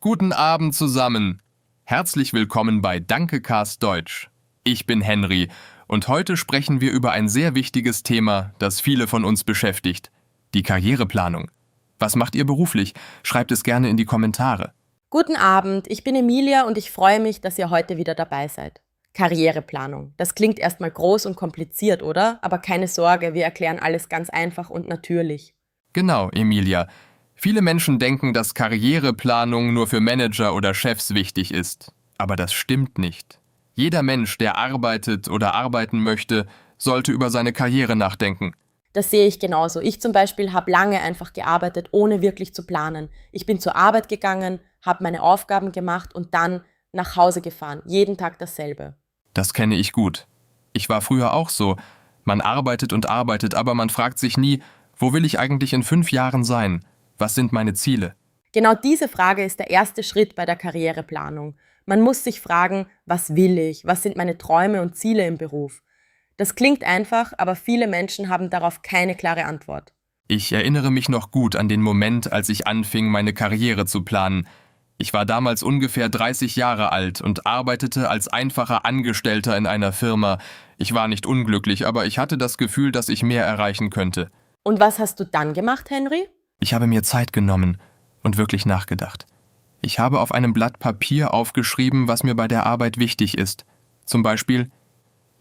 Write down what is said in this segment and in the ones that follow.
Guten Abend zusammen. Herzlich willkommen bei DankeCast Deutsch. Ich bin Henry und heute sprechen wir über ein sehr wichtiges Thema, das viele von uns beschäftigt: die Karriereplanung. Was macht ihr beruflich? Schreibt es gerne in die Kommentare. Guten Abend, ich bin Emilia und ich freue mich, dass ihr heute wieder dabei seid. Karriereplanung. Das klingt erstmal groß und kompliziert, oder? Aber keine Sorge, wir erklären alles ganz einfach und natürlich. Genau, Emilia. Viele Menschen denken, dass Karriereplanung nur für Manager oder Chefs wichtig ist. Aber das stimmt nicht. Jeder Mensch, der arbeitet oder arbeiten möchte, sollte über seine Karriere nachdenken. Das sehe ich genauso. Ich zum Beispiel habe lange einfach gearbeitet, ohne wirklich zu planen. Ich bin zur Arbeit gegangen, habe meine Aufgaben gemacht und dann nach Hause gefahren. Jeden Tag dasselbe. Das kenne ich gut. Ich war früher auch so. Man arbeitet und arbeitet, aber man fragt sich nie, wo will ich eigentlich in 5 Jahren sein? Was sind meine Ziele? Genau diese Frage ist der erste Schritt bei der Karriereplanung. Man muss sich fragen, was will ich? Was sind meine Träume und Ziele im Beruf? Das klingt einfach, aber viele Menschen haben darauf keine klare Antwort. Ich erinnere mich noch gut an den Moment, als ich anfing, meine Karriere zu planen. Ich war damals ungefähr 30 Jahre alt und arbeitete als einfacher Angestellter in einer Firma. Ich war nicht unglücklich, aber ich hatte das Gefühl, dass ich mehr erreichen könnte. Und was hast du dann gemacht, Henry? Ich habe mir Zeit genommen und wirklich nachgedacht. Ich habe auf einem Blatt Papier aufgeschrieben, was mir bei der Arbeit wichtig ist. Zum Beispiel: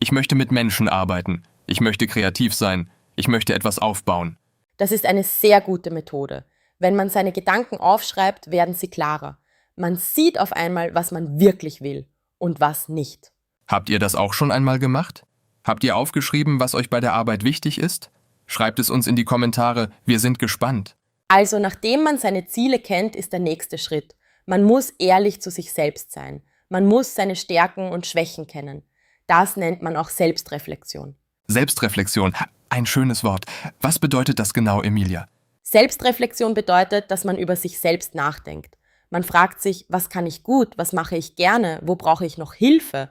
Ich möchte mit Menschen arbeiten, ich möchte kreativ sein, ich möchte etwas aufbauen. Das ist eine sehr gute Methode. Wenn man seine Gedanken aufschreibt, werden sie klarer. Man sieht auf einmal, was man wirklich will und was nicht. Habt ihr das auch schon einmal gemacht? Habt ihr aufgeschrieben, was euch bei der Arbeit wichtig ist? Schreibt es uns in die Kommentare, wir sind gespannt. Also nachdem man seine Ziele kennt, ist der nächste Schritt. Man muss ehrlich zu sich selbst sein. Man muss seine Stärken und Schwächen kennen. Das nennt man auch Selbstreflexion. Selbstreflexion, ein schönes Wort. Was bedeutet das genau, Emilia? Selbstreflexion bedeutet, dass man über sich selbst nachdenkt. Man fragt sich, was kann ich gut, was mache ich gerne, wo brauche ich noch Hilfe?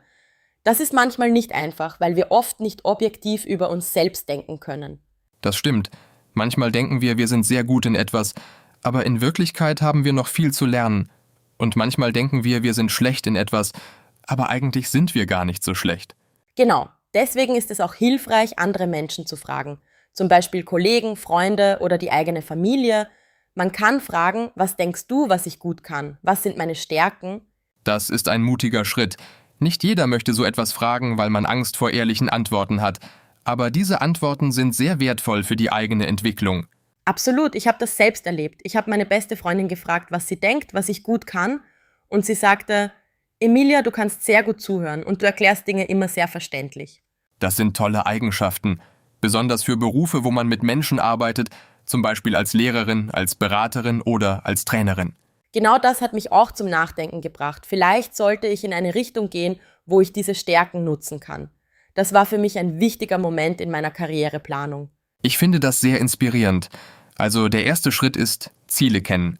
Das ist manchmal nicht einfach, weil wir oft nicht objektiv über uns selbst denken können. Das stimmt. Manchmal denken wir sind sehr gut in etwas, aber in Wirklichkeit haben wir noch viel zu lernen. Und manchmal denken wir sind schlecht in etwas, aber eigentlich sind wir gar nicht so schlecht. Genau, deswegen ist es auch hilfreich, andere Menschen zu fragen. Zum Beispiel Kollegen, Freunde oder die eigene Familie. Man kann fragen, was denkst du, was ich gut kann? Was sind meine Stärken? Das ist ein mutiger Schritt. Nicht jeder möchte so etwas fragen, weil man Angst vor ehrlichen Antworten hat. Aber diese Antworten sind sehr wertvoll für die eigene Entwicklung. Absolut, ich habe das selbst erlebt. Ich habe meine beste Freundin gefragt, was sie denkt, was ich gut kann. Und sie sagte: Emilia, du kannst sehr gut zuhören und du erklärst Dinge immer sehr verständlich. Das sind tolle Eigenschaften. Besonders für Berufe, wo man mit Menschen arbeitet, zum Beispiel als Lehrerin, als Beraterin oder als Trainerin. Genau das hat mich auch zum Nachdenken gebracht. Vielleicht sollte ich in eine Richtung gehen, wo ich diese Stärken nutzen kann. Das war für mich ein wichtiger Moment in meiner Karriereplanung. Ich finde das sehr inspirierend. Also der erste Schritt ist Ziele kennen.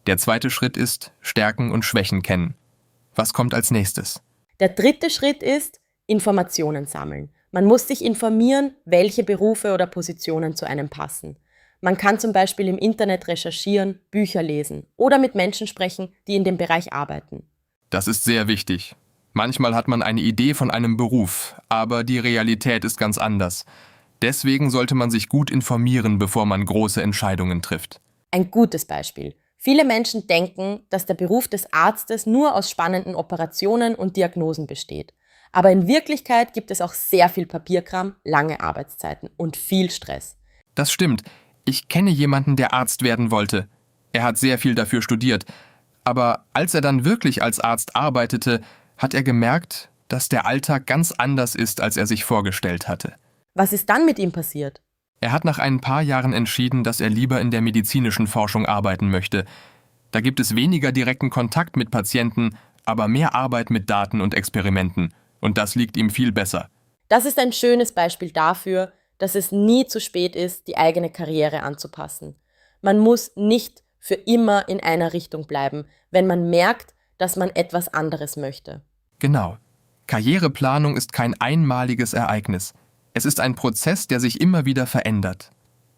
Der zweite Schritt ist Stärken und Schwächen kennen. Was kommt als nächstes? Der dritte Schritt ist Informationen sammeln. Man muss sich informieren, welche Berufe oder Positionen zu einem passen. Man kann zum Beispiel im Internet recherchieren, Bücher lesen oder mit Menschen sprechen, die in dem Bereich arbeiten. Das ist sehr wichtig. Manchmal hat man eine Idee von einem Beruf, aber die Realität ist ganz anders. Deswegen sollte man sich gut informieren, bevor man große Entscheidungen trifft. Ein gutes Beispiel. Viele Menschen denken, dass der Beruf des Arztes nur aus spannenden Operationen und Diagnosen besteht. Aber in Wirklichkeit gibt es auch sehr viel Papierkram, lange Arbeitszeiten und viel Stress. Das stimmt. Ich kenne jemanden, der Arzt werden wollte. Er hat sehr viel dafür studiert. Aber als er dann wirklich als Arzt arbeitete, hat er gemerkt, dass der Alltag ganz anders ist, als er sich vorgestellt hatte. Was ist dann mit ihm passiert? Er hat nach ein paar Jahren entschieden, dass er lieber in der medizinischen Forschung arbeiten möchte. Da gibt es weniger direkten Kontakt mit Patienten, aber mehr Arbeit mit Daten und Experimenten. Und das liegt ihm viel besser. Das ist ein schönes Beispiel dafür, dass es nie zu spät ist, die eigene Karriere anzupassen. Man muss nicht für immer in einer Richtung bleiben, wenn man merkt, dass man etwas anderes möchte. Genau. Karriereplanung ist kein einmaliges Ereignis. Es ist ein Prozess, der sich immer wieder verändert.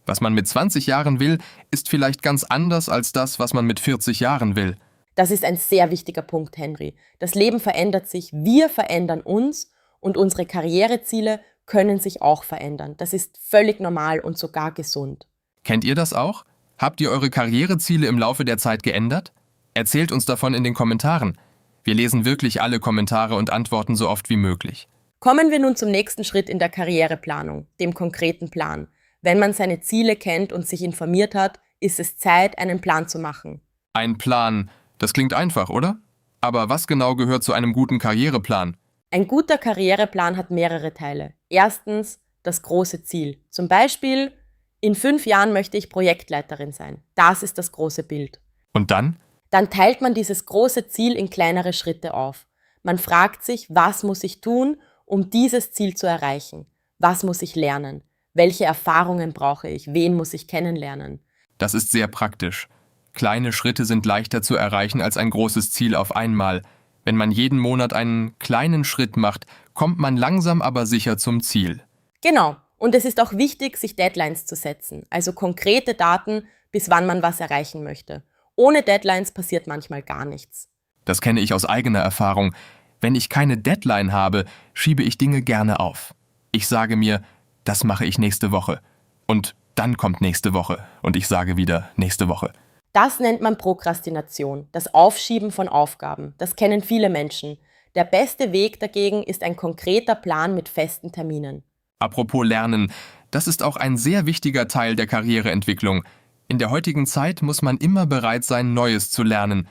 Was man mit 20 Jahren will, ist vielleicht ganz anders als das, was man mit 40 Jahren will. Das ist ein sehr wichtiger Punkt, Henry. Das Leben verändert sich, wir verändern uns und unsere Karriereziele können sich auch verändern. Das ist völlig normal und sogar gesund. Kennt ihr das auch? Habt ihr eure Karriereziele im Laufe der Zeit geändert? Erzählt uns davon in den Kommentaren. Wir lesen wirklich alle Kommentare und antworten so oft wie möglich. Kommen wir nun zum nächsten Schritt in der Karriereplanung, dem konkreten Plan. Wenn man seine Ziele kennt und sich informiert hat, ist es Zeit, einen Plan zu machen. Ein Plan, das klingt einfach, oder? Aber was genau gehört zu einem guten Karriereplan? Ein guter Karriereplan hat mehrere Teile. Erstens das große Ziel. Zum Beispiel, in 5 Jahren möchte ich Projektleiterin sein. Das ist das große Bild. Und dann? Dann teilt man dieses große Ziel in kleinere Schritte auf. Man fragt sich, was muss ich tun, um dieses Ziel zu erreichen? Was muss ich lernen? Welche Erfahrungen brauche ich? Wen muss ich kennenlernen? Das ist sehr praktisch. Kleine Schritte sind leichter zu erreichen als ein großes Ziel auf einmal. Wenn man jeden Monat einen kleinen Schritt macht, kommt man langsam aber sicher zum Ziel. Genau. Und es ist auch wichtig, sich Deadlines zu setzen, also konkrete Daten, bis wann man was erreichen möchte. Ohne Deadlines passiert manchmal gar nichts. Das kenne ich aus eigener Erfahrung. Wenn ich keine Deadline habe, schiebe ich Dinge gerne auf. Ich sage mir, das mache ich nächste Woche. Und dann kommt nächste Woche. Und ich sage wieder nächste Woche. Das nennt man Prokrastination, das Aufschieben von Aufgaben. Das kennen viele Menschen. Der beste Weg dagegen ist ein konkreter Plan mit festen Terminen. Apropos Lernen, das ist auch ein sehr wichtiger Teil der Karriereentwicklung. In der heutigen Zeit muss man immer bereit sein, Neues zu lernen.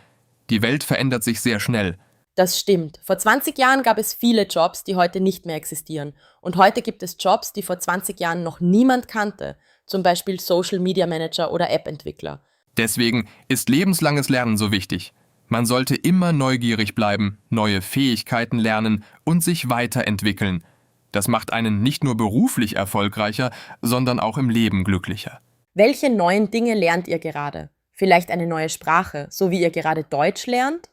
Die Welt verändert sich sehr schnell. Das stimmt. Vor 20 Jahren gab es viele Jobs, die heute nicht mehr existieren. Und heute gibt es Jobs, die vor 20 Jahren noch niemand kannte. Zum Beispiel Social Media Manager oder App-Entwickler. Deswegen ist lebenslanges Lernen so wichtig. Man sollte immer neugierig bleiben, neue Fähigkeiten lernen und sich weiterentwickeln. Das macht einen nicht nur beruflich erfolgreicher, sondern auch im Leben glücklicher. Welche neuen Dinge lernt ihr gerade? Vielleicht eine neue Sprache, so wie ihr gerade Deutsch lernt?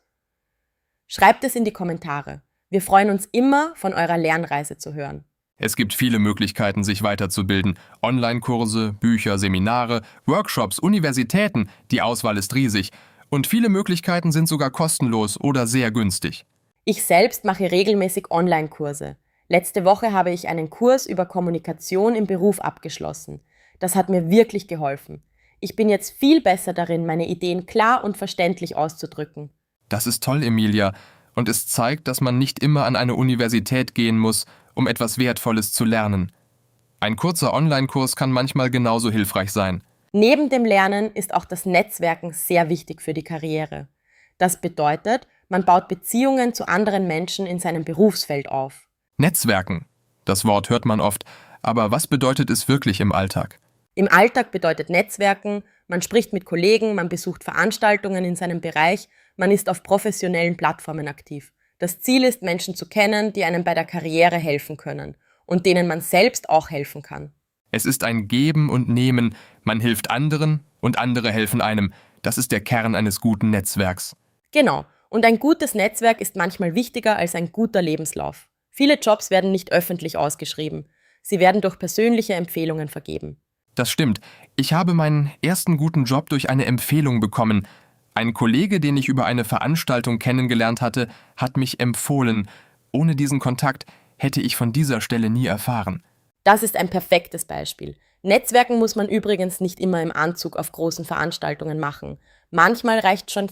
Schreibt es in die Kommentare. Wir freuen uns immer, von eurer Lernreise zu hören. Es gibt viele Möglichkeiten, sich weiterzubilden. Online-Kurse, Bücher, Seminare, Workshops, Universitäten, die Auswahl ist riesig. Und viele Möglichkeiten sind sogar kostenlos oder sehr günstig. Ich selbst mache regelmäßig Online-Kurse. Letzte Woche habe ich einen Kurs über Kommunikation im Beruf abgeschlossen. Das hat mir wirklich geholfen. Ich bin jetzt viel besser darin, meine Ideen klar und verständlich auszudrücken. Das ist toll, Emilia. Und es zeigt, dass man nicht immer an eine Universität gehen muss, um etwas Wertvolles zu lernen. Ein kurzer Online-Kurs kann manchmal genauso hilfreich sein. Neben dem Lernen ist auch das Netzwerken sehr wichtig für die Karriere. Das bedeutet, man baut Beziehungen zu anderen Menschen in seinem Berufsfeld auf. Netzwerken. Das Wort hört man oft, aber was bedeutet es wirklich im Alltag? Im Alltag bedeutet Netzwerken, man spricht mit Kollegen, man besucht Veranstaltungen in seinem Bereich, man ist auf professionellen Plattformen aktiv. Das Ziel ist, Menschen zu kennen, die einem bei der Karriere helfen können und denen man selbst auch helfen kann. Es ist ein Geben und Nehmen, man hilft anderen und andere helfen einem. Das ist der Kern eines guten Netzwerks. Genau, und ein gutes Netzwerk ist manchmal wichtiger als ein guter Lebenslauf. Viele Jobs werden nicht öffentlich ausgeschrieben. Sie werden durch persönliche Empfehlungen vergeben. Das stimmt. Ich habe meinen ersten guten Job durch eine Empfehlung bekommen. Ein Kollege, den ich über eine Veranstaltung kennengelernt hatte, hat mich empfohlen. Ohne diesen Kontakt hätte ich von dieser Stelle nie erfahren. Das ist ein perfektes Beispiel. Netzwerken muss man übrigens nicht immer im Anzug auf großen Veranstaltungen machen. Manchmal reicht schon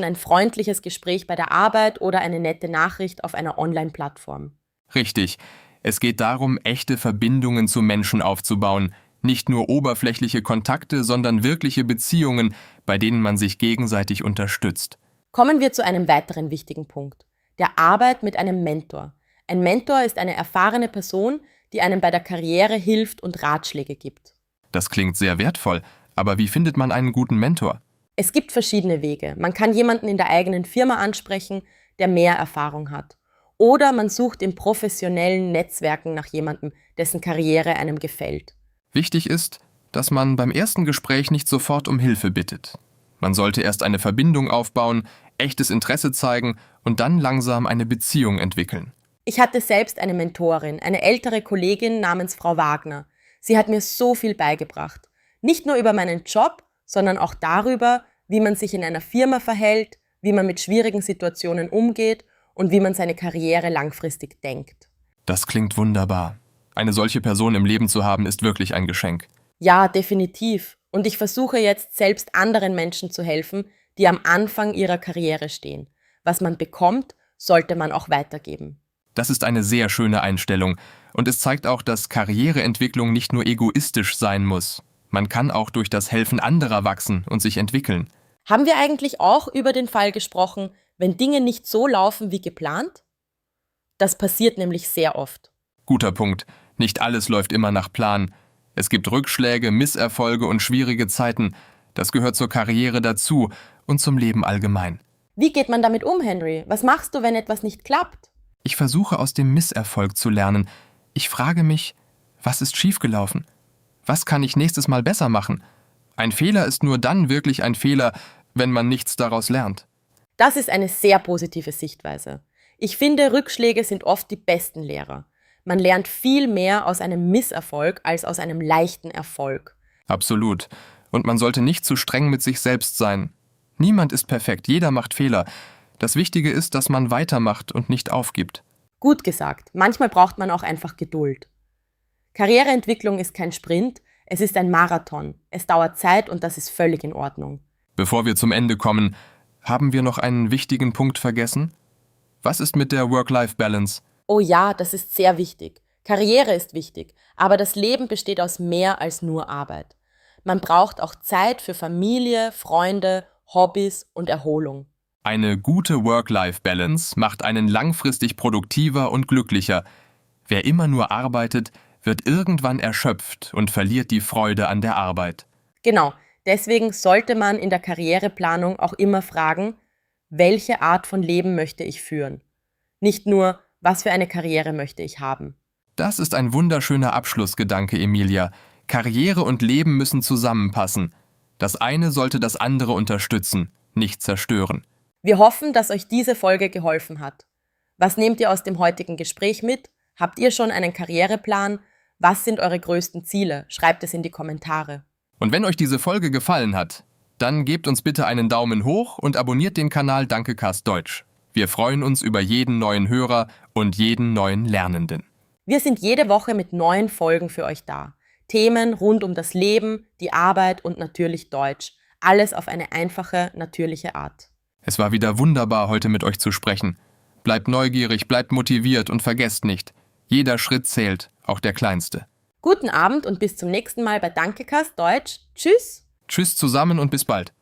ein freundliches Gespräch bei der Arbeit oder eine nette Nachricht auf einer Online-Plattform. Richtig. Es geht darum, echte Verbindungen zu Menschen aufzubauen. Nicht nur oberflächliche Kontakte, sondern wirkliche Beziehungen, bei denen man sich gegenseitig unterstützt. Kommen wir zu einem weiteren wichtigen Punkt: der Arbeit mit einem Mentor. Ein Mentor ist eine erfahrene Person, die einem bei der Karriere hilft und Ratschläge gibt. Das klingt sehr wertvoll, aber wie findet man einen guten Mentor? Es gibt verschiedene Wege. Man kann jemanden in der eigenen Firma ansprechen, der mehr Erfahrung hat. Oder man sucht in professionellen Netzwerken nach jemandem, dessen Karriere einem gefällt. Wichtig ist, dass man beim ersten Gespräch nicht sofort um Hilfe bittet. Man sollte erst eine Verbindung aufbauen, echtes Interesse zeigen und dann langsam eine Beziehung entwickeln. Ich hatte selbst eine Mentorin, eine ältere Kollegin namens Frau Wagner. Sie hat mir so viel beigebracht. Nicht nur über meinen Job, sondern auch darüber, wie man sich in einer Firma verhält, wie man mit schwierigen Situationen umgeht und wie man seine Karriere langfristig denkt. Das klingt wunderbar. Eine solche Person im Leben zu haben, ist wirklich ein Geschenk. Ja, definitiv. Und ich versuche jetzt selbst anderen Menschen zu helfen, die am Anfang ihrer Karriere stehen. Was man bekommt, sollte man auch weitergeben. Das ist eine sehr schöne Einstellung und es zeigt auch, dass Karriereentwicklung nicht nur egoistisch sein muss. Man kann auch durch das Helfen anderer wachsen und sich entwickeln. Haben wir eigentlich auch über den Fall gesprochen, wenn Dinge nicht so laufen wie geplant? Das passiert nämlich sehr oft. Guter Punkt. Nicht alles läuft immer nach Plan. Es gibt Rückschläge, Misserfolge und schwierige Zeiten. Das gehört zur Karriere dazu und zum Leben allgemein. Wie geht man damit um, Henry? Was machst du, wenn etwas nicht klappt? Ich versuche aus dem Misserfolg zu lernen. Ich frage mich, was ist schiefgelaufen? Was kann ich nächstes Mal besser machen? Ein Fehler ist nur dann wirklich ein Fehler, wenn man nichts daraus lernt. Das ist eine sehr positive Sichtweise. Ich finde, Rückschläge sind oft die besten Lehrer. Man lernt viel mehr aus einem Misserfolg als aus einem leichten Erfolg. Absolut. Und man sollte nicht zu streng mit sich selbst sein. Niemand ist perfekt, jeder macht Fehler. Das Wichtige ist, dass man weitermacht und nicht aufgibt. Gut gesagt, manchmal braucht man auch einfach Geduld. Karriereentwicklung ist kein Sprint, es ist ein Marathon. Es dauert Zeit und das ist völlig in Ordnung. Bevor wir zum Ende kommen, haben wir noch einen wichtigen Punkt vergessen? Was ist mit der Work-Life-Balance? Oh ja, das ist sehr wichtig. Karriere ist wichtig, aber das Leben besteht aus mehr als nur Arbeit. Man braucht auch Zeit für Familie, Freunde, Hobbys und Erholung. Eine gute Work-Life-Balance macht einen langfristig produktiver und glücklicher. Wer immer nur arbeitet, wird irgendwann erschöpft und verliert die Freude an der Arbeit. Genau, deswegen sollte man in der Karriereplanung auch immer fragen, welche Art von Leben möchte ich führen? Nicht nur, was für eine Karriere möchte ich haben? Das ist ein wunderschöner Abschlussgedanke, Emilia. Karriere und Leben müssen zusammenpassen. Das eine sollte das andere unterstützen, nicht zerstören. Wir hoffen, dass euch diese Folge geholfen hat. Was nehmt ihr aus dem heutigen Gespräch mit? Habt ihr schon einen Karriereplan? Was sind eure größten Ziele? Schreibt es in die Kommentare. Und wenn euch diese Folge gefallen hat, dann gebt uns bitte einen Daumen hoch und abonniert den Kanal Dankecast Deutsch. Wir freuen uns über jeden neuen Hörer und jeden neuen Lernenden. Wir sind jede Woche mit neuen Folgen für euch da. Themen rund um das Leben, die Arbeit und natürlich Deutsch. Alles auf eine einfache, natürliche Art. Es war wieder wunderbar, heute mit euch zu sprechen. Bleibt neugierig, bleibt motiviert und vergesst nicht, jeder Schritt zählt, auch der kleinste. Guten Abend und bis zum nächsten Mal bei Dankecast Deutsch. Tschüss! Tschüss zusammen und bis bald.